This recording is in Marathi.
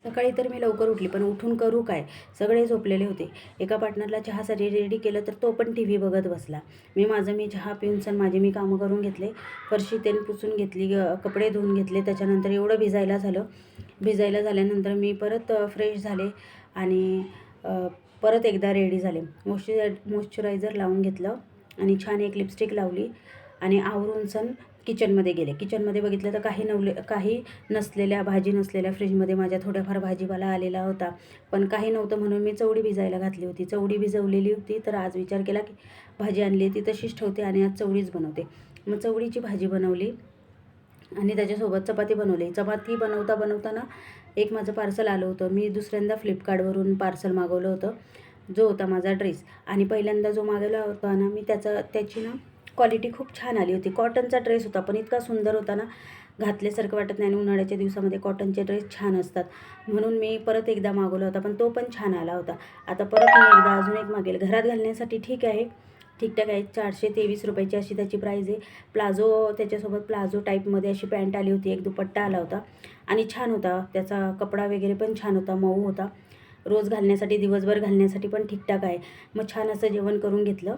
सकाळी तर मी लवकर उठली, पण उठून करू काय? सगळे झोपलेले होते. एका पार्टनरला चहासाठी रेडी केलं, तर तो पण टी व्ही बघत बसला. मी चहा पिऊन सण माझे मी कामं करून घेतले. फरशी तेल पुसून घेतली, कपडे धुवून घेतले. त्याच्यानंतर एवढं भिजायला झालं. भिजायला झाल्यानंतर मी परत फ्रेश झाले आणि परत एकदा रेडी झाले. मॉइश्चरायझर लावून घेतलं आणि छान एक लिपस्टिक लावली आणि आवरून सण किचनमध्ये गेले. किचनमध्ये बघितलं तर काही नसलेल्या, भाजी नसलेल्या फ्रीजमध्ये माझ्या थोड्याफार भाजीपाला आलेला होता. पण काही नव्हतं म्हणून मी चवडी भिजायला घातली होती. चवडी भिजवलेली होती, तर आज विचार केला की भाजी आणली ती तशीच ठेवते आणि आज चवडीच बनवते. मग चवडीची भाजी बनवली आणि त्याच्यासोबत चपाती बनवली. चपाती बनवताना एक माझं पार्सल आलं होतं. मी दुसऱ्यांदा फ्लिपकार्टवरून पार्सल मागवलं होतं, जो होता माझा ड्रेस. आणि पहिल्यांदा जो मागवला होता ना मी, त्याची ना क्वालिटी खूप छान आली होती. कॉटनचा ड्रेस होता, पण इतका सुंदर होता ना, घातल्यासारखं वाटत नाही. आणि उन्हाळ्याच्या दिवसामध्ये कॉटनचे ड्रेस छान असतात, म्हणून मी परत एकदा मागवला होता, पण तो पण छान आला होता. आता परत मी एकदा अजून एक मागेल. घरात घालण्यासाठी ठीक आहे, ठीकठाक आहे. 423 रुपयाची अशी त्याची प्राईज आहे. त्याच्यासोबत प्लाझो टाईपमध्ये अशी पॅन्ट आली होती, एक दुपट्टा आला होता आणि छान होता. त्याचा कपडा वगैरे पण छान होता, मऊ होता. रोज घालण्यासाठी, दिवसभर घालण्यासाठी पण ठीकठाक आहे. मग छान असं जेवण करून घेतलं.